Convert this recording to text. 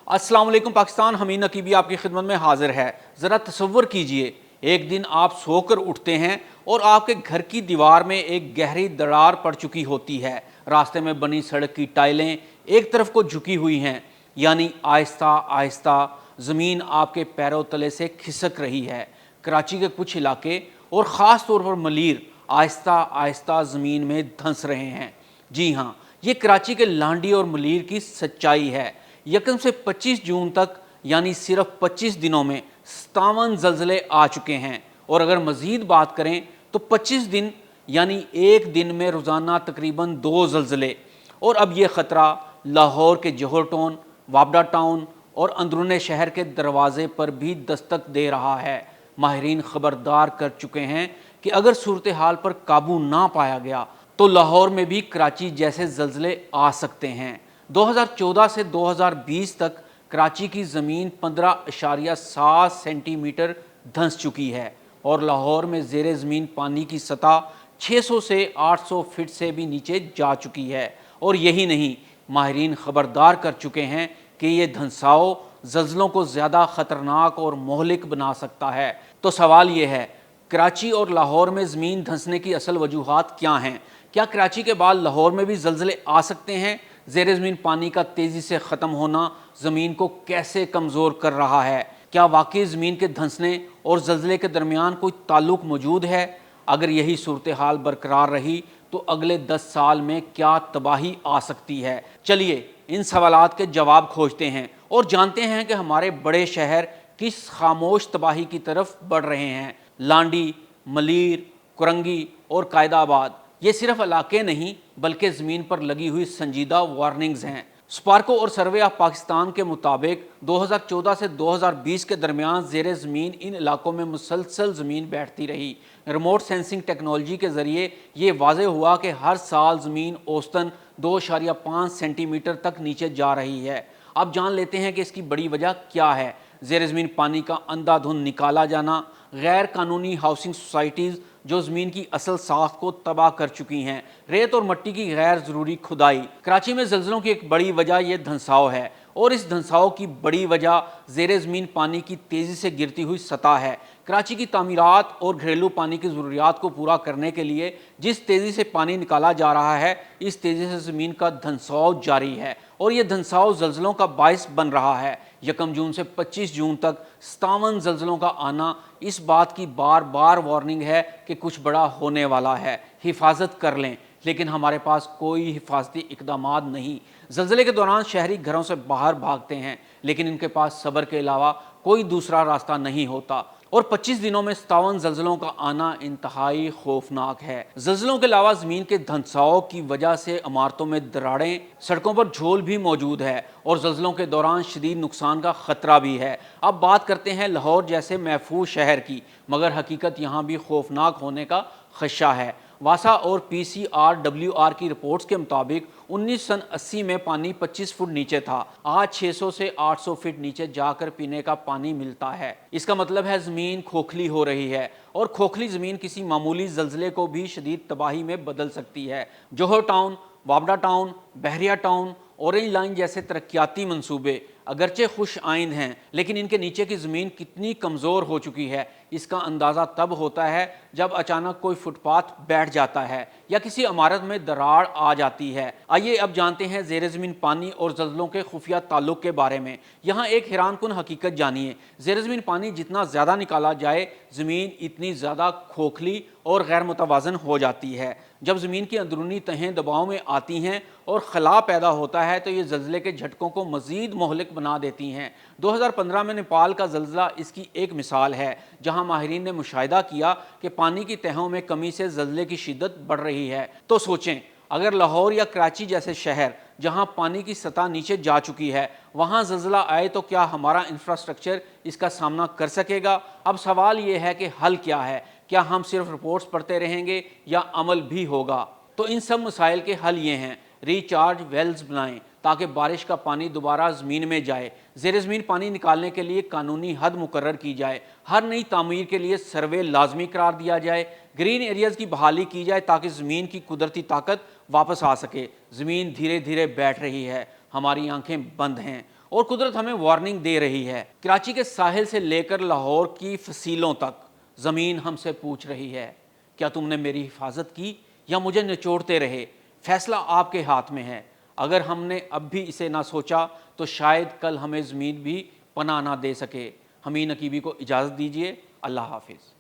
अस्सलाम वालेकुम पाकिस्तान, हमीद नकीबी आपकी खिदमत में हाजिर है। ज़रा तसव्वुर कीजिए, एक दिन आप सोकर उठते हैं और आपके घर की दीवार में एक गहरी दरार पड़ चुकी होती है। रास्ते में बनी सड़क की टाइलें एक तरफ को झुकी हुई हैं, यानी आहिस्ता आहिस्ता ज़मीन आपके पैरों तले से खिसक रही है। कराची के कुछ इलाके और ख़ास तौर पर मलीर आहिस्ता आहिस्ता ज़मीन में धंस रहे हैं। जी हाँ, ये कराची के लांडी और मलीर की सच्चाई है। यकम से 25 जून तक यानी सिर्फ 25 दिनों में 57 ज़लज़ले आ चुके हैं, और अगर मज़ीद बात करें तो 25 दिन यानी एक दिन में रोज़ाना तकरीबन 2 ज़लज़ले। और अब ये ख़तरा लाहौर के जौहर टाउन, वाबडा टाउन और अंदरूनी शहर के दरवाज़े पर भी दस्तक दे रहा है। माहिरीन ख़बरदार कर चुके हैं कि अगर सूरत हाल पर काबू ना पाया गया तो लाहौर में भी कराची जैसे ज़लज़ले आ सकते हैं। 2014 से 2020 तक कराची की ज़मीन 15.7 सेंटीमीटर धंस चुकी है और लाहौर में ज़ेरे ज़मीन पानी की सतह 600 से 800 फीट से भी नीचे जा चुकी है। और यही नहीं, माहिरीन ख़बरदार कर चुके हैं कि ये धंसाव ज़लज़लों को ज़्यादा ख़तरनाक और मोहलिक बना सकता है। तो सवाल ये है, कराची और लाहौर में ज़मीन धंसने की असल वजूहात क्या हैं? क्या कराची के बाद लाहौर में भी ज़लज़ले आ सकते हैं? ज़ेरे ज़मीन पानी का तेज़ी से ख़त्म होना ज़मीन को कैसे कमज़ोर कर रहा है? क्या वाकई ज़मीन के धंसने और ज़लज़ले के दरमियान कोई ताल्लुक़ मौजूद है? अगर यही सूरत हाल बरकरार रही तो अगले 10 साल में क्या तबाही आ सकती है? चलिए इन सवालात के जवाब खोजते हैं और जानते हैं कि हमारे बड़े शहर किस खामोश तबाही की तरफ बढ़ रहे हैं। लांडी, मलीर, कुरंगी और कायदाबाद ये सिर्फ इलाके नहीं बल्कि ज़मीन पर लगी हुई संजीदा वार्निंग्स हैं। स्पार्को और सर्वे ऑफ पाकिस्तान के मुताबिक 2014 से 2020 के दरमियान ज़ेरे ज़मीन इन इलाकों में मुसलसल ज़मीन बैठती रही। रिमोट सेंसिंग टेक्नोलॉजी के ज़रिए ये वाज़ेह हुआ कि हर साल ज़मीन औसतन 2.5 सेंटीमीटर तक नीचे जा रही है। अब जान लेते हैं कि इसकी बड़ी वजह क्या है। ज़ेरे ज़मीन पानी का अंधाधुंध निकाला जाना, गैर कानूनी हाउसिंग सोसाइटीज़ जो ज़मीन की असल साख को तबाह कर चुकी हैं, रेत और मट्टी की गैर ज़रूरी खुदाई। कराची में ज़लज़लों की एक बड़ी वजह ये धंसाव है और इस धंसाव की बड़ी वजह ज़ेरे ज़मीन पानी की तेज़ी से गिरती हुई सतह है। कराची की तामीरात और घरेलू पानी की ज़रूरियात को पूरा करने के लिए जिस तेज़ी से पानी निकाला जा रहा है, इस तेज़ी से ज़मीन का धंसाव जारी है और ये धंसाव ज़लज़लों का बायस बन रहा है। यकम जून से 25 जून तक 57 ज़लज़लों का आना इस बात की बार बार वार्निंग है कि कुछ बड़ा होने वाला है, हिफाजत कर लें। लेकिन हमारे पास कोई हिफाजती इक़दामात नहीं। ज़लज़ले के दौरान शहरी घरों से बाहर भागते हैं, लेकिन इनके पास सब्र के अलावा कोई दूसरा रास्ता नहीं होता। और 25 दिनों में 57 ज़लज़लों का आना इंतहाई खौफनाक है। ज़लज़लों के अलावा ज़मीन के धंसाव की वजह से इमारतों में दरारें, सड़कों पर झोल भी मौजूद है और ज़लज़लों के दौरान शदीद नुकसान का ख़तरा भी है। अब बात करते हैं लाहौर जैसे महफूज शहर की, मगर हकीकत यहाँ भी खौफनाक होने का खदशा है। वासा और PCRWR की रिपोर्ट्स के मुताबिक 1980 में पानी 25 फुट नीचे था। आज 600 से 800 फीट नीचे जाकर पीने का पानी मिलता है। इसका मतलब है ज़मीन खोखली हो रही है और खोखली ज़मीन किसी मामूली ज़लज़ले को भी शदीद तबाही में बदल सकती है। जौहर टाउन, वाबडा टाउन, बहरिया टाउन, ऑरेंज लाइन जैसे तरक्याती मंसूबे अगरचे खुश आइंद हैं, लेकिन इनके नीचे की ज़मीन कितनी कमज़ोर हो चुकी है इसका अंदाज़ा तब होता है जब अचानक कोई फुटपाथ बैठ जाता है या किसी इमारत में दरार आ जाती है। आइए अब जानते हैं ज़ेरे ज़मीन पानी और ज़लज़लों के खुफिया ताल्लुक़ के बारे में। यहाँ एक हैरानकुन हकीकत जानिए, ज़ेरे ज़मीन पानी जितना ज़्यादा निकाला जाए ज़मीन इतनी ज़्यादा खोखली और गैर मुतवाज़न हो जाती है। जब ज़मीन की अंदरूनी तहें दबाव में आती हैं और खला पैदा होता है तो ये ज़लज़ले के झटकों को मज़ीद मोहलिक बना देती हैं। 2015 में नेपाल का ज़लज़ला इसकी एक मिसाल है, जहां माहिरीन ने मुशाहिदा किया कि पानी की तहों में कमी से ज़लज़ले की शिद्दत बढ़ रही है। तो सोचें, अगर लाहौर या कराची जैसे शहर जहां पानी की सतह नीचे जा चुकी है वहां ज़लज़ला आए तो क्या हमारा इंफ्रास्ट्रक्चर इसका सामना कर सकेगा? अब सवाल ये है कि हल क्या है? क्या हम सिर्फ रिपोर्ट्स पढ़ते रहेंगे या अमल भी होगा? तो इन सब मसाइल के हल ये हैं, रिचार्ज वेल्स बनाएं ताकि बारिश का पानी दोबारा ज़मीन में जाए। ज़ेरे ज़मीन पानी निकालने के लिए कानूनी हद मुकर्रर की जाए। हर नई तामीर के लिए सर्वे लाजमी करार दिया जाए। ग्रीन एरियाज़ की बहाली की जाए ताकि ज़मीन की कुदरती ताकत वापस आ सके। ज़मीन धीरे धीरे बैठ रही है, हमारी आंखें बंद हैं اور قدرت ہمیں وارننگ دے رہی ہے۔ کراچی کے ساحل سے لے کر لاہور کی فصیلوں تک زمین ہم سے پوچھ رہی ہے، کیا تم نے میری حفاظت کی یا مجھے نچوڑتے رہے؟ فیصلہ آپ کے ہاتھ میں ہے۔ اگر ہم نے اب بھی اسے نہ سوچا تو شاید کل ہمیں زمین بھی پناہ نہ دے سکے۔ حمید نقیبی کو اجازت دیجیے۔ اللہ حافظ۔